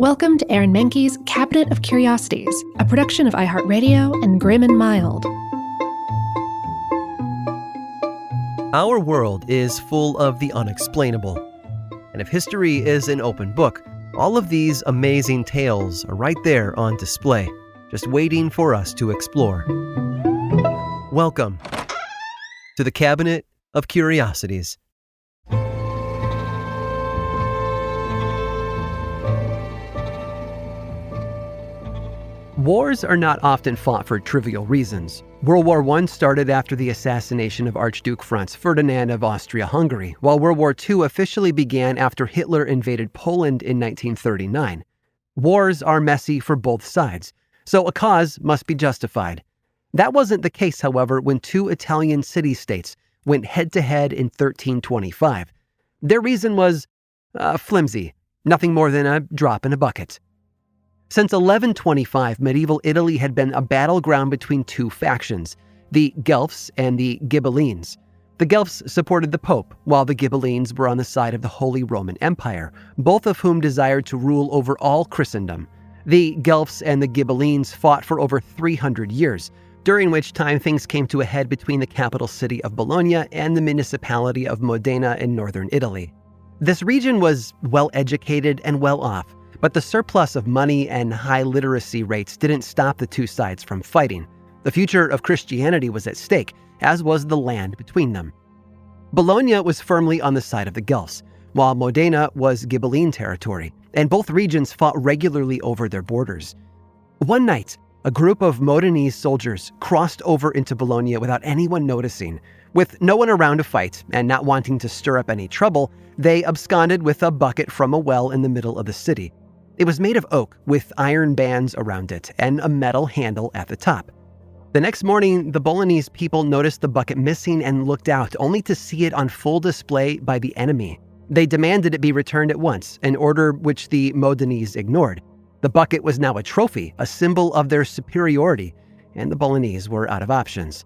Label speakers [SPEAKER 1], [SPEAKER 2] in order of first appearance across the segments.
[SPEAKER 1] Welcome to Aaron Mahnke's Cabinet of Curiosities, a production of iHeartRadio and Grim and Mild.
[SPEAKER 2] Our world is full of the unexplainable. And if history is an open book, all of these amazing tales are right there on display, just waiting for us to explore. Welcome to the Cabinet of Curiosities. Wars are not often fought for trivial reasons. World War I started after the assassination of Archduke Franz Ferdinand of Austria-Hungary, while World War II officially began after Hitler invaded Poland in 1939. Wars are messy for both sides, so a cause must be justified. That wasn't the case, however, when two Italian city-states went head-to-head in 1325. Their reason was flimsy, nothing more than a drop in a bucket. Since 1125, medieval Italy had been a battleground between two factions, the Guelphs and the Ghibellines. The Guelphs supported the Pope, while the Ghibellines were on the side of the Holy Roman Empire, both of whom desired to rule over all Christendom. The Guelphs and the Ghibellines fought for over 300 years, during which time things came to a head between the capital city of Bologna and the municipality of Modena in northern Italy. This region was well-educated and well-off, but the surplus of money and high literacy rates didn't stop the two sides from fighting. The future of Christianity was at stake, as was the land between them. Bologna was firmly on the side of the Guelphs, while Modena was Ghibelline territory, and both regions fought regularly over their borders. One night, a group of Modenese soldiers crossed over into Bologna without anyone noticing. With no one around to fight, and not wanting to stir up any trouble, they absconded with a bucket from a well in the middle of the city. It was made of oak with iron bands around it and a metal handle at the top. The next morning, the Bolognese people noticed the bucket missing and looked out, only to see it on full display by the enemy. They demanded it be returned at once, an order which the Modenese ignored. The bucket was now a trophy, a symbol of their superiority, and the Bolognese were out of options.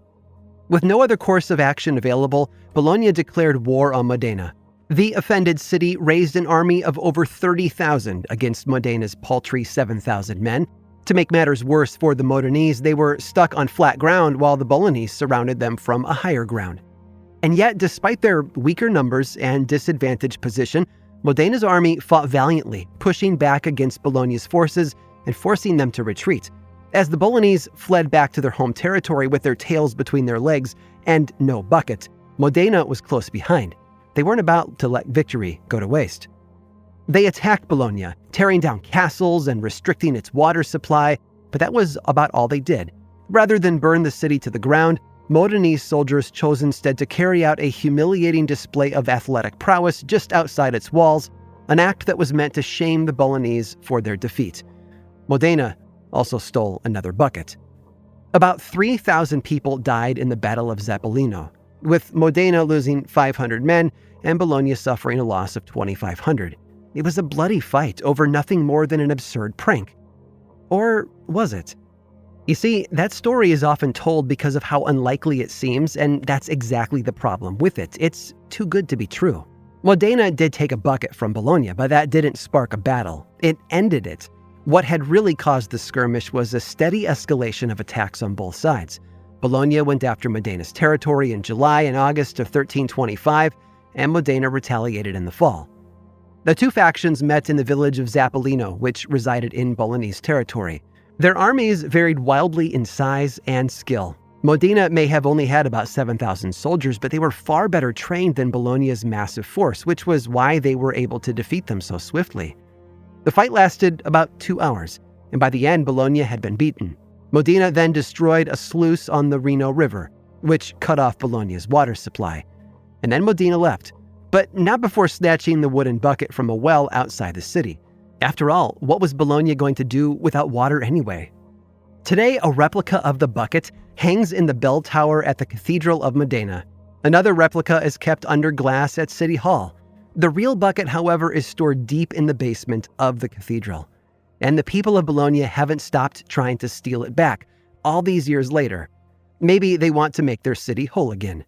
[SPEAKER 2] With no other course of action available, Bologna declared war on Modena. The offended city raised an army of over 30,000 against Modena's paltry 7,000 men. To make matters worse for the Modenese, they were stuck on flat ground while the Bolognese surrounded them from a higher ground. And yet, despite their weaker numbers and disadvantaged position, Modena's army fought valiantly, pushing back against Bologna's forces and forcing them to retreat. As the Bolognese fled back to their home territory with their tails between their legs and no bucket, Modena was close behind. They weren't about to let victory go to waste. They attacked Bologna, tearing down castles and restricting its water supply, but that was about all they did. Rather than burn the city to the ground, Modenese soldiers chose instead to carry out a humiliating display of athletic prowess just outside its walls, an act that was meant to shame the Bolognese for their defeat. Modena also stole another bucket. About 3,000 people died in the Battle of Zappolino, with Modena losing 500 men and Bologna suffering a loss of 2,500. It was a bloody fight over nothing more than an absurd prank. Or was it? You see, that story is often told because of how unlikely it seems, and that's exactly the problem with it. It's too good to be true. Modena did take a bucket from Bologna, but that didn't spark a battle. It ended it. What had really caused the skirmish was a steady escalation of attacks on both sides. Bologna went after Modena's territory in July and August of 1325, and Modena retaliated in the fall. The two factions met in the village of Zappolino, which resided in Bolognese territory. Their armies varied wildly in size and skill. Modena may have only had about 7,000 soldiers, but they were far better trained than Bologna's massive force, which was why they were able to defeat them so swiftly. The fight lasted about 2 hours, and by the end, Bologna had been beaten. Modena then destroyed a sluice on the Reno River, which cut off Bologna's water supply. And then Modena left, but not before snatching the wooden bucket from a well outside the city. After all, what was Bologna going to do without water anyway? Today, a replica of the bucket hangs in the bell tower at the Cathedral of Modena. Another replica is kept under glass at City Hall. The real bucket, however, is stored deep in the basement of the cathedral. And the people of Bologna haven't stopped trying to steal it back, all these years later. Maybe they want to make their city whole again.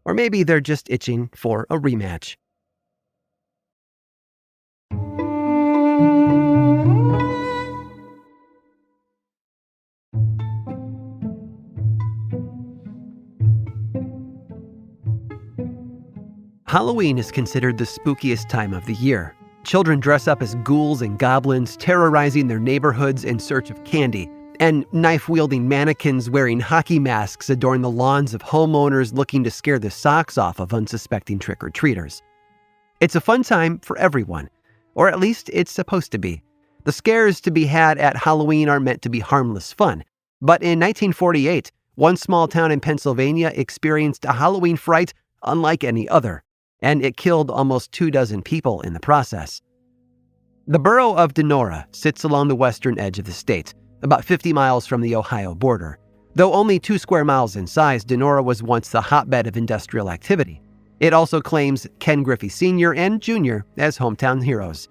[SPEAKER 2] Or maybe they're just itching for a rematch. Halloween is considered the spookiest time of the year. Children dress up as ghouls and goblins, terrorizing their neighborhoods in search of candy, and knife-wielding mannequins wearing hockey masks adorn the lawns of homeowners looking to scare the socks off of unsuspecting trick-or-treaters. It's a fun time for everyone, or at least it's supposed to be. The scares to be had at Halloween are meant to be harmless fun. But in 1948, one small town in Pennsylvania experienced a Halloween fright unlike any other, and it killed almost 24 people in the process. The borough of Donora sits along the western edge of the state, about 50 miles from the Ohio border. Though only 2 square miles in size, Donora was once the hotbed of industrial activity. It also claims Ken Griffey Sr. and Jr. as hometown heroes.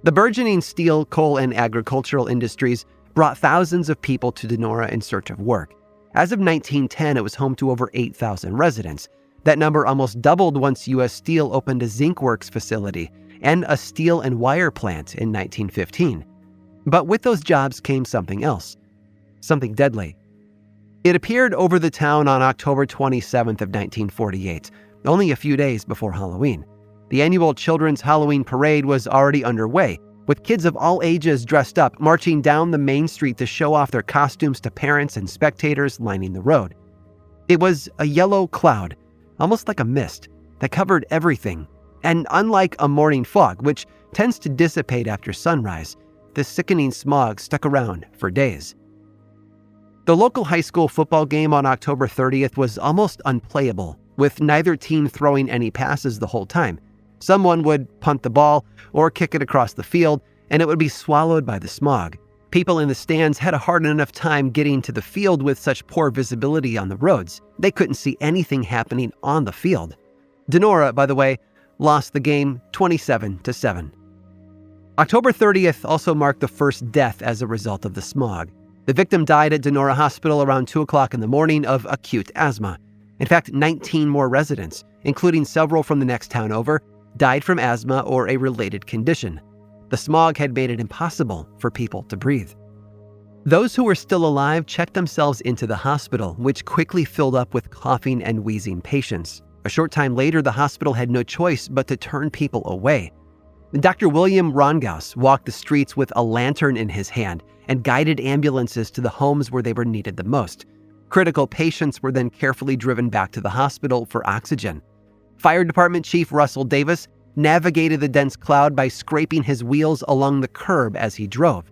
[SPEAKER 2] The burgeoning steel, coal, and agricultural industries brought thousands of people to Donora in search of work. As of 1910, it was home to over 8,000 residents. That number almost doubled once U.S. Steel opened a zinc works facility and a steel and wire plant in 1915. But with those jobs came something else, something deadly. It appeared over the town on October 27th of 1948, only a few days before Halloween. The annual Children's Halloween Parade was already underway, with kids of all ages dressed up, marching down the main street to show off their costumes to parents and spectators lining the road. It was a yellow cloud, almost like a mist, that covered everything. And unlike a morning fog, which tends to dissipate after sunrise, the sickening smog stuck around for days. The local high school football game on October 30th was almost unplayable, with neither team throwing any passes the whole time. Someone would punt the ball or kick it across the field, and it would be swallowed by the smog. People in the stands had a hard enough time getting to the field with such poor visibility on the roads. They couldn't see anything happening on the field. Donora, by the way, lost the game 27-7. October 30th also marked the first death as a result of the smog. The victim died at Donora Hospital around 2 o'clock in the morning of acute asthma. In fact, 19 more residents, including several from the next town over, died from asthma or a related condition. The smog had made it impossible for people to breathe. Those who were still alive checked themselves into the hospital, which quickly filled up with coughing and wheezing patients. A short time later, the hospital had no choice but to turn people away. Dr. William Rongaus walked the streets with a lantern in his hand and guided ambulances to the homes where they were needed the most. Critical patients were then carefully driven back to the hospital for oxygen. Fire Department Chief Russell Davis navigated the dense cloud by scraping his wheels along the curb as he drove.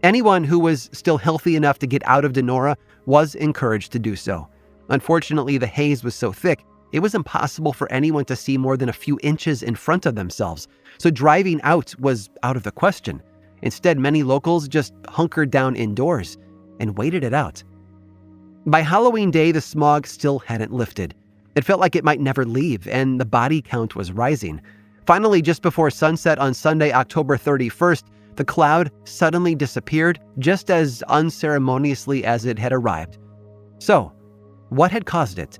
[SPEAKER 2] Anyone who was still healthy enough to get out of Donora was encouraged to do so. Unfortunately, the haze was so thick, it was impossible for anyone to see more than a few inches in front of themselves, so driving out was out of the question. Instead, many locals just hunkered down indoors and waited it out. By Halloween Day, the smog still hadn't lifted. It felt like it might never leave, and the body count was rising. Finally, just before sunset on Sunday, October 31st, the cloud suddenly disappeared just as unceremoniously as it had arrived. So, what had caused it?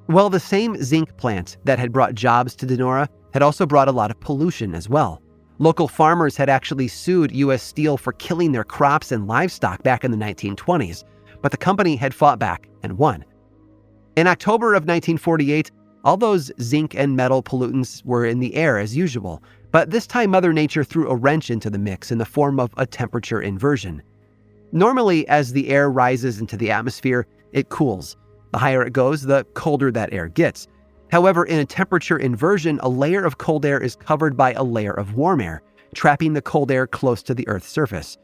[SPEAKER 2] Well, the same zinc plant that had brought jobs to Donora had also brought a lot of pollution as well. Local farmers had actually sued U.S. Steel for killing their crops and livestock back in the 1920s, but the company had fought back and won. In October of 1948, all those zinc and metal pollutants were in the air as usual, but this time Mother Nature threw a wrench into the mix in the form of a temperature inversion. Normally, as the air rises into the atmosphere, it cools. The higher it goes, the colder that air gets. However, in a temperature inversion, a layer of cold air is covered by a layer of warm air, trapping the cold air close to the Earth's surface.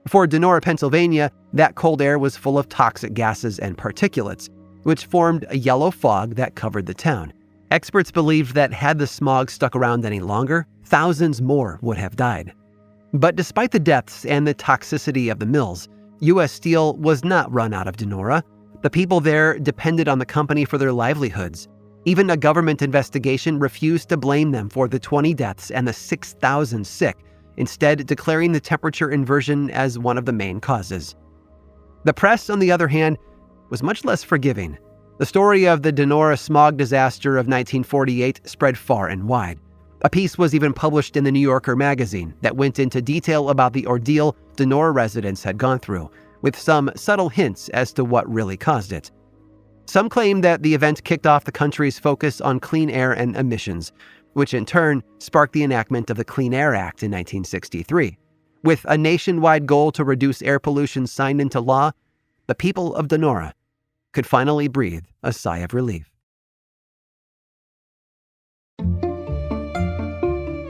[SPEAKER 2] For Donora, Pennsylvania, that cold air was full of toxic gases and particulates, which formed a yellow fog that covered the town. Experts believed that had the smog stuck around any longer, thousands more would have died. But despite the deaths and the toxicity of the mills, U.S. Steel was not run out of Donora. The people there depended on the company for their livelihoods. Even a government investigation refused to blame them for the 20 deaths and the 6,000 sick, instead declaring the temperature inversion as one of the main causes. The press, on the other hand, was much less forgiving. The story of the Donora smog disaster of 1948 spread far and wide. A piece was even published in the New Yorker magazine that went into detail about the ordeal Donora residents had gone through, with some subtle hints as to what really caused it. Some claim that the event kicked off the country's focus on clean air and emissions, which in turn sparked the enactment of the Clean Air Act in 1963. With a nationwide goal to reduce air pollution signed into law, the people of Donora could finally breathe a sigh of relief.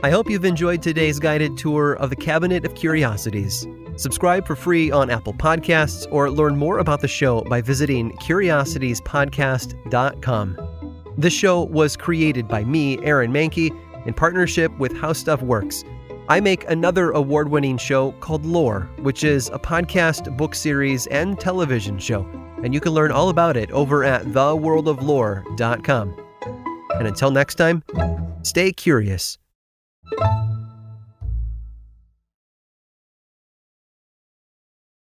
[SPEAKER 2] I hope you've enjoyed today's guided tour of the Cabinet of Curiosities. Subscribe for free on Apple Podcasts or learn more about the show by visiting curiositiespodcast.com. This show was created by me, Aaron Mahnke, in partnership with How Stuff Works. I make another award-winning show called Lore, which is a podcast, book series, and television show, and you can learn all about it over at theworldoflore.com. And until next time, stay curious.